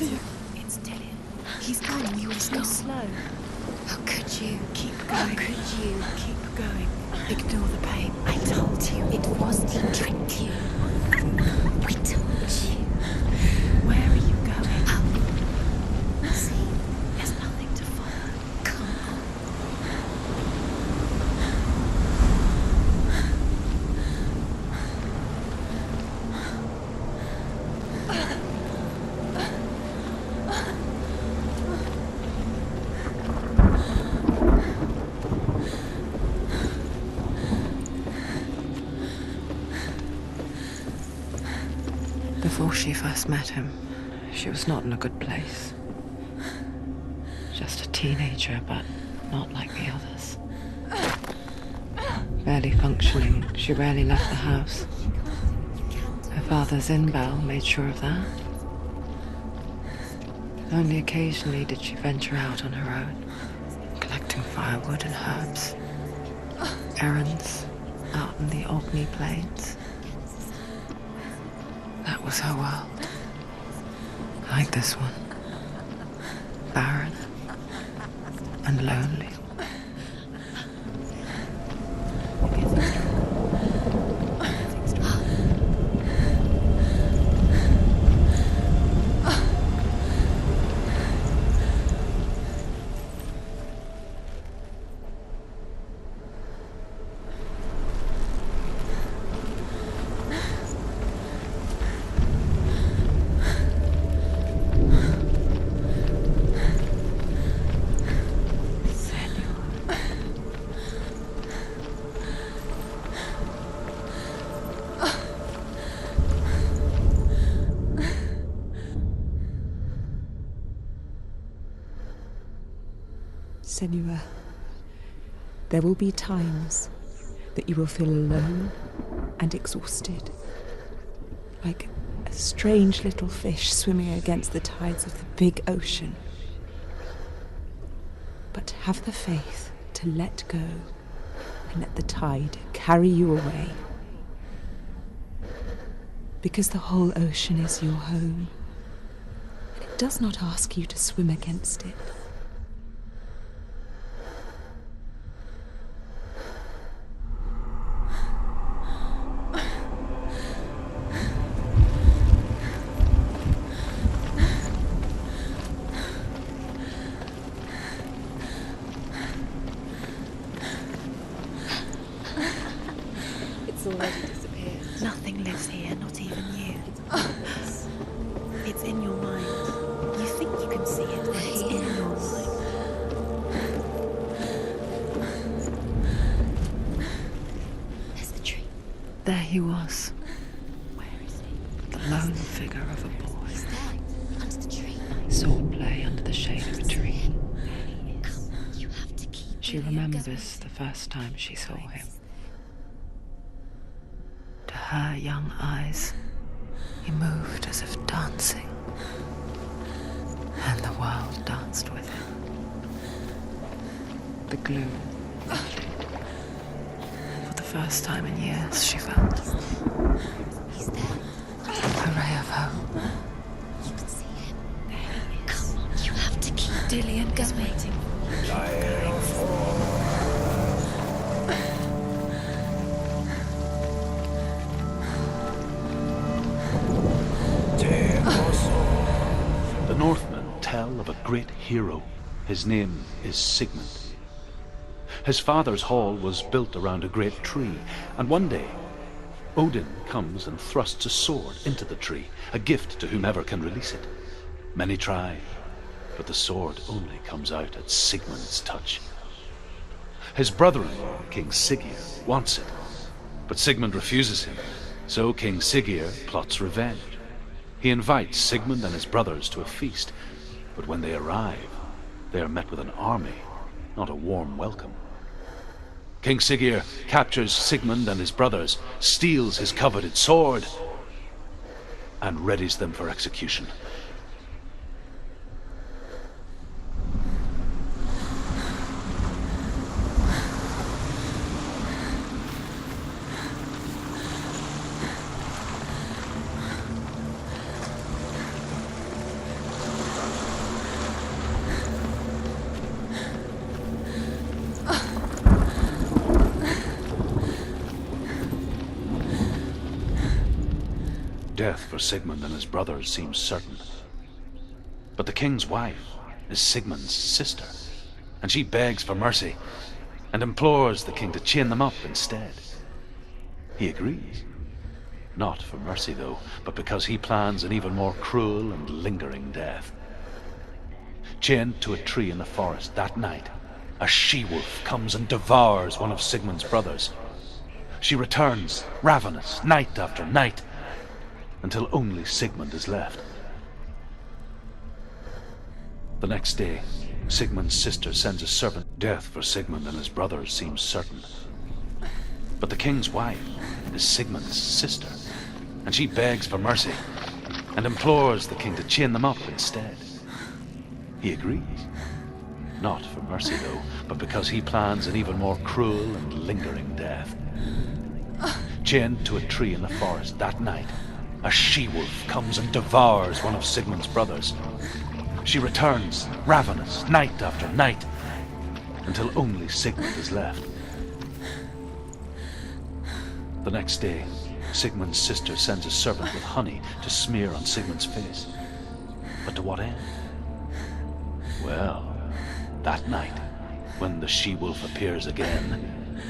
It's Darren. He's gone. You were so slow. How could you? Keep going. How could you? Keep going. Ignore the pain. I told you it was to trick you. I told you. Where are you going? Up. See? There's nothing to follow. Come on. Before she first met him, she was not in a good place. Just a teenager, but not like the others. Barely functioning, she rarely left the house. Her father's in-bell made sure of that. Only occasionally did she venture out on her own, collecting firewood and herbs. Errands out in the Orkney Plains. That was her world. Like this one. Barren and lonely. Senua, there will be times that you will feel alone and exhausted, like a strange little fish swimming against the tides of the big ocean. But have the faith to let go and let the tide carry you away. Because the whole ocean is your home, and it does not ask you to swim against it. Already disappeared. Nothing lives here, not even you. It's in your mind. You think you can see it, but it's in your mind. There's the tree. There he was, Where is he? the lone figure of a boy. He's there, under the tree. Swordplay under the shade of a tree. Come on, you have to keep She going. remembers the first time she saw him. To her young eyes, he moved as if dancing, and the world danced with him. The gloom lifted. For the first time in years, she felt He's there. a ray of hope. You can see him. There he is. Come on, you have to keep Dillian is waiting. The Northmen tell of a great hero. His name is Sigmund. His father's hall was built around a great tree, and one day Odin comes and thrusts a sword into the tree, a gift to whomever can release it. Many try, but the sword only comes out at Sigmund's touch. His brother-in-law, King Siggeir, wants it, but Sigmund refuses him, so King Siggeir plots revenge. He invites Sigmund and his brothers to a feast, but when they arrive, they are met with an army, not a warm welcome. King Siggeir captures Sigmund and his brothers, steals his coveted sword, and readies them for execution. Death for Sigmund and his brothers seems certain. But the king's wife is Sigmund's sister, and she begs for mercy and implores the king to chain them up instead. He agrees. Not for mercy, though, but because he plans an even more cruel and lingering death. Chained to a tree in the forest that night, a she-wolf comes and devours one of Sigmund's brothers. She returns, ravenous, night after night, until only Sigmund is left. The next day, Sigmund's sister sends a servant. Death for Sigmund and his brothers seems certain. But the king's wife is Sigmund's sister, and she begs for mercy and implores the king to chain them up instead. He agrees. Not for mercy, though, but because he plans an even more cruel and lingering death. Chained to a tree in the forest that night, a she-wolf comes and devours one of Sigmund's brothers. She returns, ravenous, night after night, until only Sigmund is left. The next day, Sigmund's sister sends a servant with honey to smear on Sigmund's face. But to what end? Well, that night, when the she-wolf appears again,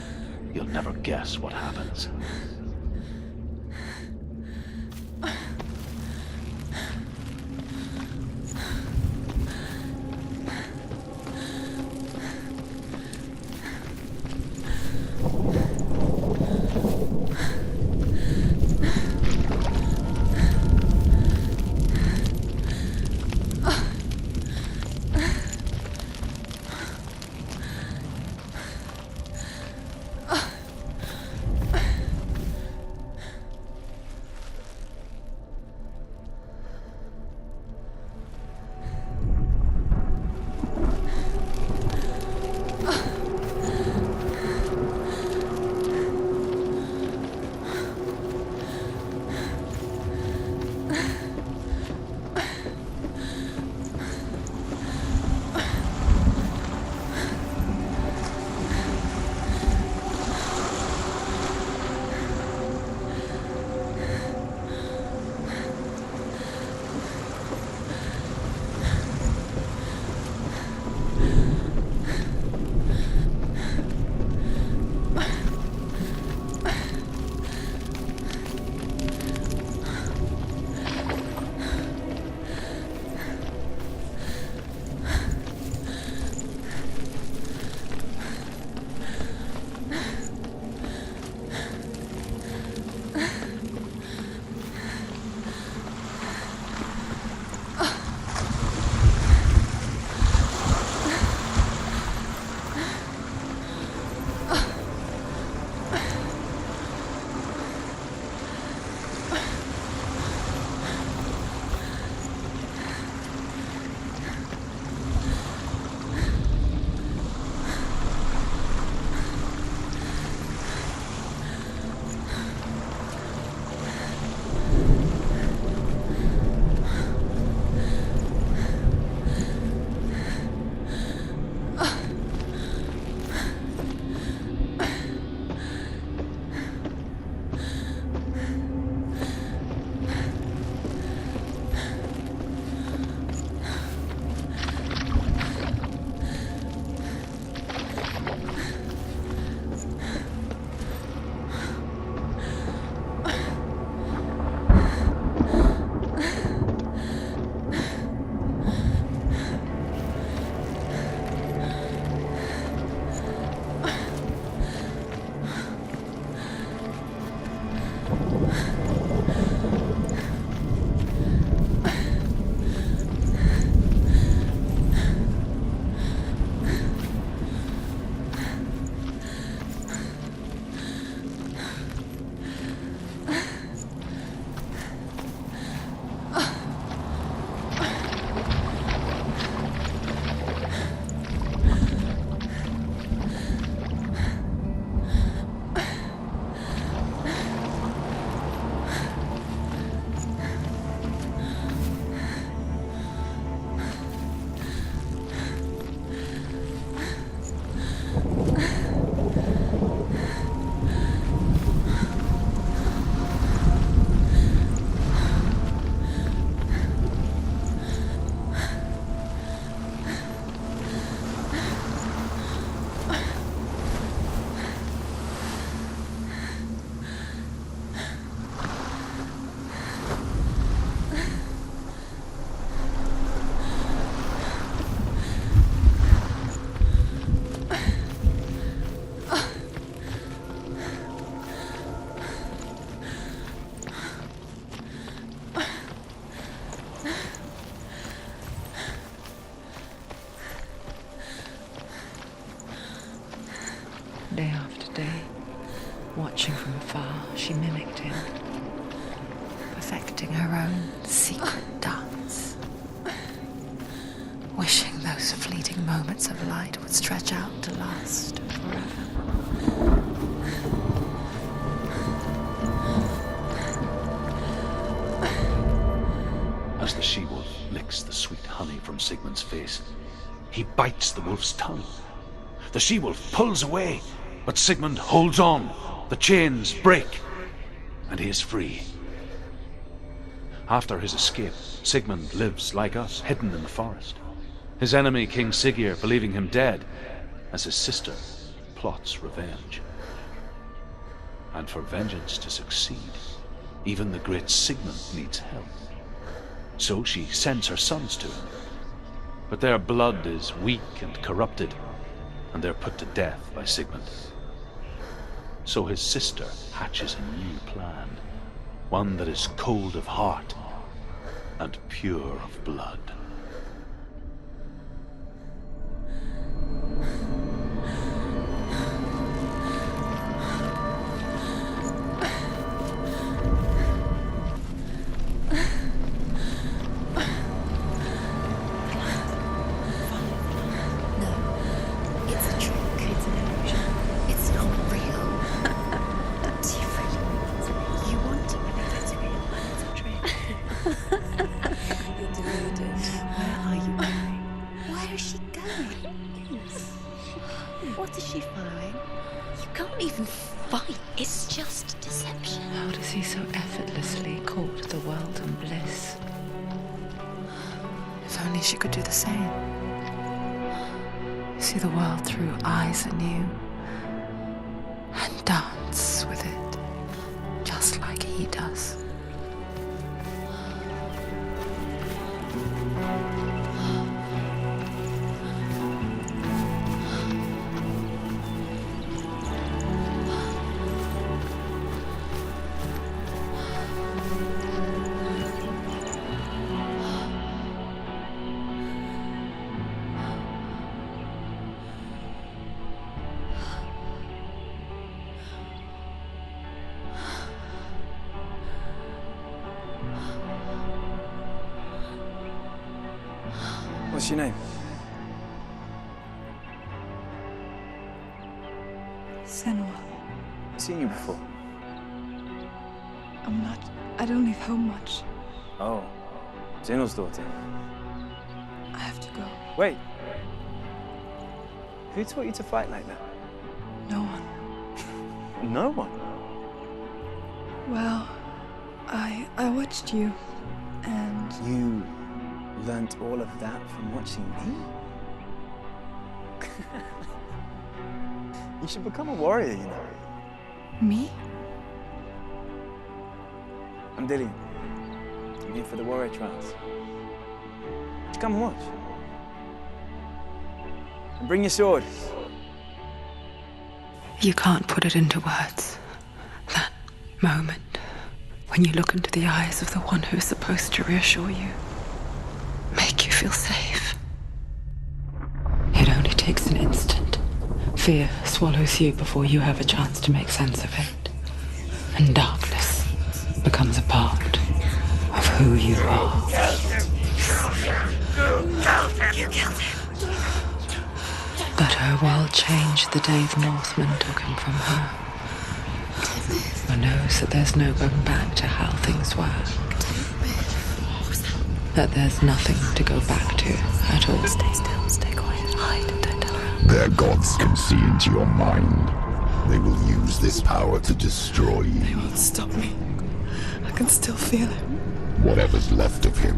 you'll never guess what happens. and dance, wishing those fleeting moments of light would stretch out to last forever. As the she-wolf licks the sweet honey from Sigmund's face, he bites the wolf's tongue. The she-wolf pulls away, but Sigmund holds on. The chains break, and he is free. After his escape, Sigmund lives like us, hidden in the forest. His enemy, King Siggeir, believing him dead, as his sister plots revenge. And for vengeance to succeed, even the great Sigmund needs help. So she sends her sons to him. But their blood is weak and corrupted, and they're put to death by Sigmund. So his sister hatches a new plan, one that is cold of heart and pure of blood. What is she following? You can't even fight. It's just deception. How does he so effortlessly court the world and bliss? If only she could do the same. See the world through eyes anew and dance with it, just like he does. What's your name? Senua. I've seen you before. I don't leave home much. Oh, Zenua's daughter. I have to go. Wait. Who taught you to fight like that? No one. No one? Well, I watched you, and You learnt all of that from watching me? You should become a warrior, you know. me? I'm Darren. I'm here for the warrior trials. Just come and watch. And bring your sword. You can't put it into words. That moment when you look into the eyes of the one who is supposed to reassure you, make you feel safe. It only takes an instant. Fear swallows you before you have a chance to make sense of it. And darkness becomes a part of who you are. But her world changed the day the Northmen took him from her. One knows that there's no going back to how things were. That there's nothing to go back to at all. Stay still, stay quiet, hide, and don't tell her. Their gods can see into your mind. They will use this power to destroy you. They won't stop me. I can still feel it. Whatever's left of him,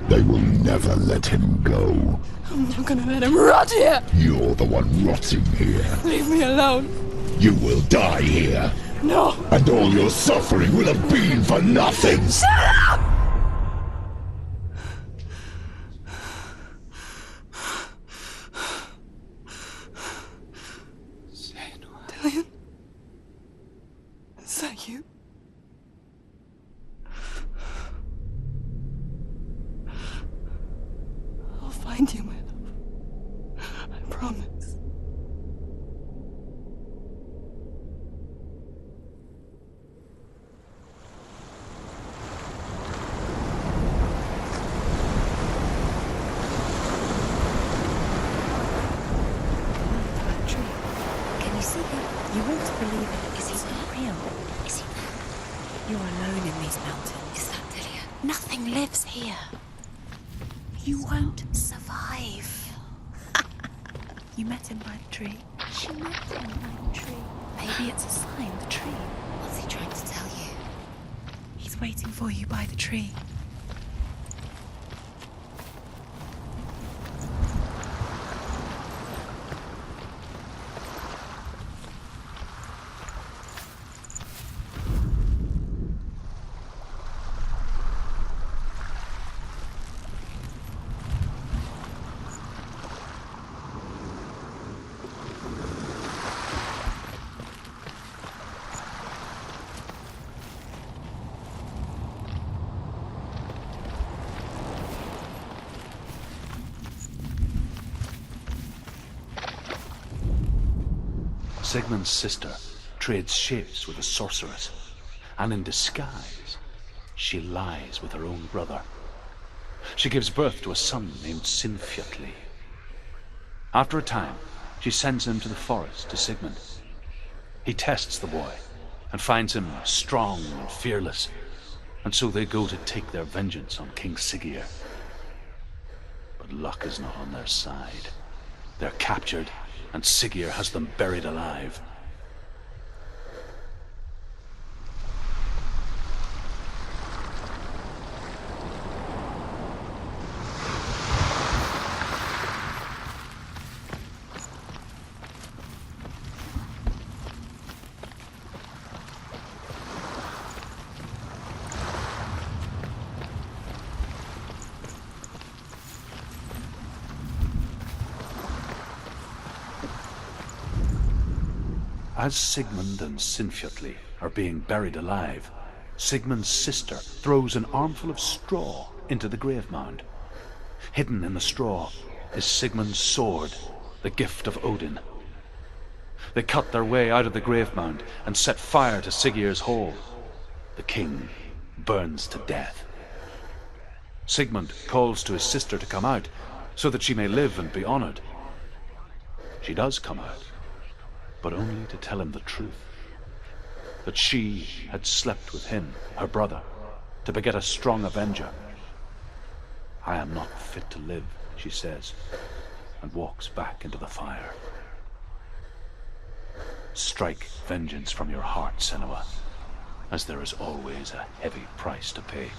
they will never let him go. I'm not gonna let him rot here! You're the one rotting here. Leave me alone! You will die here. No! And all your suffering will have been for nothing. Shut up! Darren? Is that you? I'll find you, my love. I promise. You're alone in these mountains. Is that Delia? Nothing lives here. You won't survive. You met him by the tree. She met him by the tree. Maybe it's a sign, the tree. What's he trying to tell you? He's waiting for you by the tree. Sigmund's sister trades shapes with a sorceress, and in disguise, she lies with her own brother. She gives birth to a son named Hevenly. After a time, she sends him to the forest to Sigmund. He tests the boy and finds him strong and fearless, and so they go to take their vengeance on King Siggeir. But luck is not on their side. They're captured, and Siggeir has them buried alive. As Sigmund and Hevenly are being buried alive, Sigmund's sister throws an armful of straw into the grave mound. Hidden in the straw is Sigmund's sword, the gift of Odin. They cut their way out of the grave mound and set fire to Siggeir's hole. The king burns to death. Sigmund calls to his sister to come out so that she may live and be honored. She does come out, but only to tell him the truth. That she had slept with him, her brother, to beget a strong avenger. I am not fit to live, she says, and walks back into the fire. Strike vengeance from your heart, Senua, as there is always a heavy price to pay.